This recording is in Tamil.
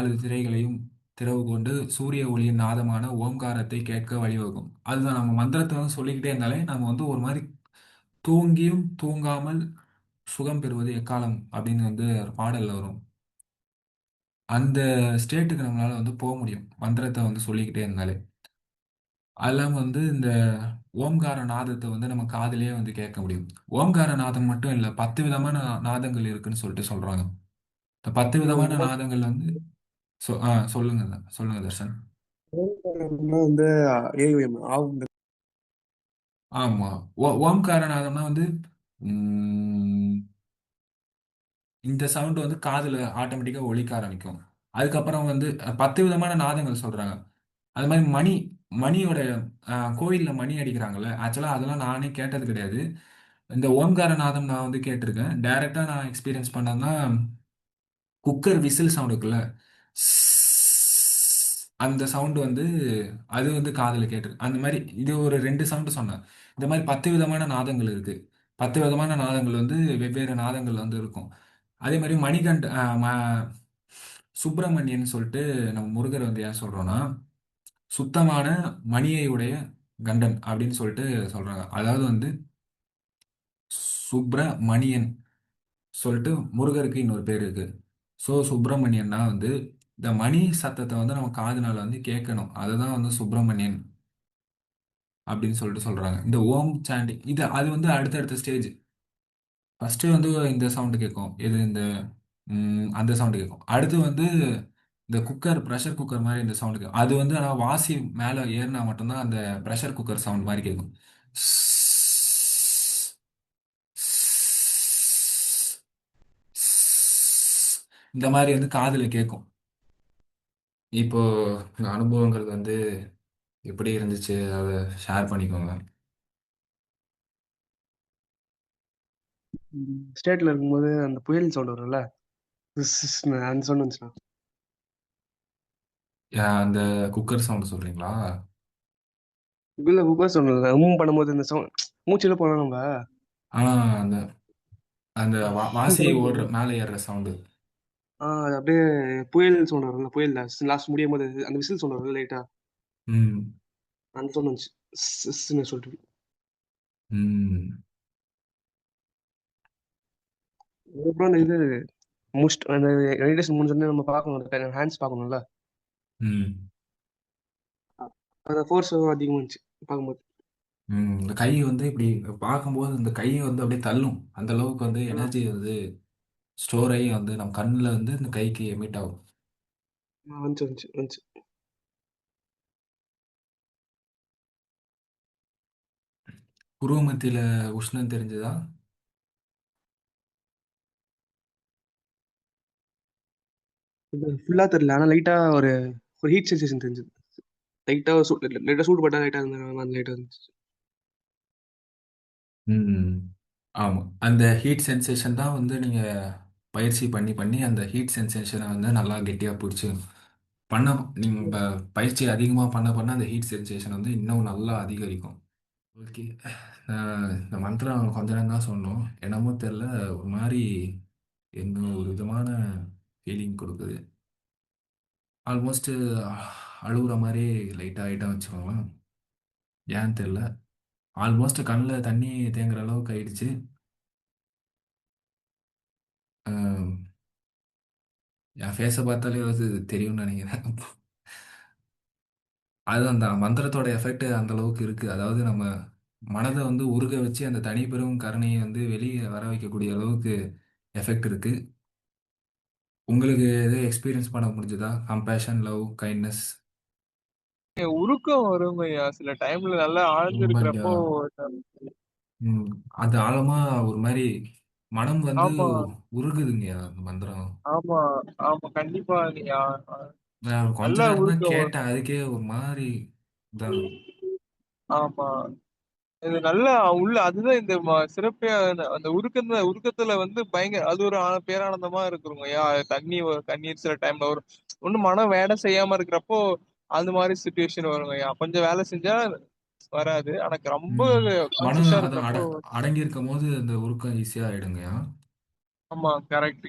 4 திரைகளையும் திறவு கொண்டு சூரிய ஒளியின் நாதமான ஓம்காரத்தை கேட்க வழிவகுக்கும். அதுதான் நம்ம மந்திரத்தை வந்து சொல்லிக்கிட்டே இருந்தாலே நம்ம வந்து ஒரு மாதிரி தூங்கியும் தூங்காமல் சுகம் பெறுவது எக்காலம் அப்படின்னு வந்து ஒரு பாடல்ல வரும். அந்த ஸ்டேட்டுக்கு நம்மளால வந்து போக முடியும் மந்திரத்தை வந்து சொல்லிக்கிட்டே இருந்தாலே. அது இல்லாம வந்து இந்த ஓம்கார நாதத்தை வந்து நம்ம காதிலேயே வந்து கேட்க முடியும். ஓம்கார நாதம் மட்டும் இல்ல, 10 விதமான நாதங்கள் இருக்குன்னு சொல்லிட்டு சொல்றாங்க. இந்த 10 விதமான நாதங்கள் வந்து சொல்லுங்க சொல்லுங்க தர்ஷன். வந்து ஏவிஎம் ஆகும். ஆமா. ஓம்கார நாதம்னா வந்து உம், இந்த சவுண்ட் வந்து காதுல ஆட்டோமேட்டிக்கா ஒலிக்க ஆரம்பிக்கும். அதுக்கப்புறம் வந்து 10 விதமான நாதங்கள் சொல்றாங்க. அது மாதிரி மணியோட கோயில்ல மணி அடிக்கிறாங்கல்ல, ஆக்சுவலா அதெல்லாம் நானே கேட்டது கிடையாது. இந்த ஓம்கார நாதம் நான் வந்து கேட்டிருக்கேன். டைரக்டா நான் எக்ஸ்பீரியன்ஸ் பண்ணதுன்னா குக்கர் விசில் சவுண்ட் இருக்குல்ல, அந்த சவுண்ட் வந்து அது வந்து காதுல கேட்டிருக்கு. அந்த மாதிரி இது ஒரு 2 சவுண்டு சொன்னேன். இந்த மாதிரி 10 விதமான நாதங்கள் இருக்கு. 10 விதமான நாதங்கள் வந்து வெவ்வேறு நாதங்கள் வந்து இருக்கும். அதே மாதிரி சுப்பிரமணியன் சொல்லிட்டு நம்ம முருகர் வந்து ஏன் சொல்றோம்னா சுத்தமான மணியை உடைய கண்டன் அப்படின்னு சொல்லிட்டு சொல்றாங்க. அதாவது வந்து சுப்பிரமணியன் சொல்லிட்டு முருகருக்கு இன்னொரு பேர் இருக்கு. ஸோ சுப்பிரமணியன்னா வந்து இந்த மணி சத்தத்தை வந்து நம்ம காதுனால வந்து கேட்கணும். அதுதான் வந்து சுப்பிரமணியன் அப்படின்னு சொல்லிட்டு சொல்றாங்க. இந்த ஓம் சாண்டிங் இது அது வந்து அடுத்தடுத்த ஸ்டேஜ். ஃபர்ஸ்ட் வந்து இந்த சவுண்டு கேட்கும், இது இந்த அந்த சவுண்டு கேட்கும். அடுத்து வந்து இந்த குக்கர் ப்ரெஷர் குக்கர் மாதிரி இந்த சவுண்டு கேட்கும். அது வந்து ஆனால் வாசி மேலே ஏறினா மட்டும்தான் அந்த ப்ரெஷர் குக்கர் சவுண்ட் மாதிரி கேட்கும். இந்த மாதிரி வந்து காதுல கேட்கும். இப்போ இந்த அனுபவங்கள் வந்து எப்படி இருந்துச்சு அதை ஷேர் பண்ணிக்கோங்க. ஸ்டேட்ல இருக்கும்போது அந்த புயல் சவுண்ட் வரும்ல, அந்த சவுண்ட் வந்துச்சுண்ணா. அந்த குக்கர் சவுண்ட் சொல்றீங்களா? இல்ல குக்கர் சவுண்ட் இல்லை, பண்ணும்போது இந்த சவுண்ட் மூச்சுல போனா நம்ம ஆனா அந்த அந்த வாசி ஓடுற பண்ணும்போது மேலே ஏறுற சவுண்டு. அது அப்படியே புயல் சவுண்ட் வரும்ல, புயல் லாஸ்ட் முடியும் போது அந்த விசில் சவுண்ட் வரும்ல லைட்டா, ம். அந்த சவுண்ட் வந்துச்சு. சொல்லிட்டு ம். அதுக்கப்புறம் அந்த இது முடிச்சுட்டு அந்த மெடிடேஷன் முடிஞ்சோடனே நம்ம பார்க்கணும், ஹேண்ட்ஸ் பார்க்கணும்ல, ம். அந்த ஃபோர்ஸ் அதிகமாக இருந்துச்சு பார்க்கும்போது. இந்த கை வந்து இப்படி பார்க்கும்போது இந்த கை வந்து அப்படியே தள்ளும். அந்த அளவுக்கு வந்து எனர்ஜி வந்து ஸ்டோர் ஆகி வந்து நம்ம கண்ணில் வந்து இந்த கைக்கு எமிட் ஆகும். வந்துச்சு வந்துச்சு வந்துச்சு. புருவ மத்தியில உஷ்ணம் தெரிஞ்சதா? இது ஃபுல்லா தெரியல, ஆனா லைட்டா ஒரு ஒரு ஹீட் சென்சேஷன் தெரிஞ்சது. லைட்டா லைட்டா சூடு பட்டா லைட்டா அந்த லைட்டா இருந்துச்சு. ம். ஆமா. அந்த ஹீட் சென்சேஷன் தான் வந்து நீங்க பயிற்சி பண்ணி பண்ணி அந்த ஹீட் சென்சேஷனை வந்து நல்லா கெட்டியா பிடிச்சி பண்ண நீங்க பயிற்சி அதிகமாக பண்ண பண்ண அந்த ஹீட் சென்சேஷன் வந்து இன்னும் நல்லா அதிகரிக்கும். ஓகே. இந்த மந்திரம் கொஞ்ச நேரம் தான் சொன்னோம். என்னமோ தெரில, ஒரு மாதிரி என்ன ஒரு விதமான ஃபீலிங் கொடுக்குது. ஆல்மோஸ்ட் அழுகுற மாதிரி லைட்டாக ஆகிட்டா வச்சுக்கோங்களேன். ஏன்னு தெரில. ஆல்மோஸ்ட் கண்ணில் தண்ணி தேங்குற அளவுக்கு ஆயிடுச்சு. அஹ், என் ஃபேஸை பார்த்தாலே வந்து தெரியும்னு நினைக்கிறேன். அது அந்த மந்திரத்தோட எஃபெக்ட் அந்த அளவுக்கு இருக்கு. அதாவது நம்ம மனதை வந்து உருக வச்சு அந்த தனிப்பெரும் கருணையை வந்து வெளியே வர வைக்கக்கூடிய அளவுக்கு எஃபெக்ட் இருக்கு. உங்களுக்கு எது எக்ஸ்பீரியன்ஸ் பண்ண முடிஞ்சதா? Compassion, love, kindness? உருக்கம் வருங்கய்யா சில டைம்ல நல்லா உண்மையா? ஆழ்ந்திருக்கிறப்போ. ம். அது ஆழமா ஒரு மாதிரி மனம் வந்து ஆமா உருகுதுங்க அந்த மந்திரம். ஆமா ஆமா கண்டிப்பா ஐயா. நான் கொஞ்ச நல்லா நேரம் தான் உருக்கம் வரும். கேட்டேன், அதுக்கே ஒரு மாதிரி தான். ஆமா இது நல்லா உள்ள அதுதான் இந்த சிறப்பே. அந்த உருக்கத்துல வந்து பயங்கர அது ஒரு பேரானந்தமா இருக்குங்க ஐயா. கண்ணீர் சில டைம்ல வரும். ஒண்ணு மனம் வேலை செய்யாம இருக்கிறப்போ அந்த மாதிரி சுச்சுவேஷன் வருங்க ஐயா. கொஞ்சம் வேலை செஞ்சா வராது, ஆனா ரொம்ப ம். மனம் கான்சியஸா அதை இருக்கிறப்போ. அடங்கி இருக்கும் போது அந்த உருக்கம் ஈஸியாக ஆயிடுங்கயா. ஆமா கரெக்ட்.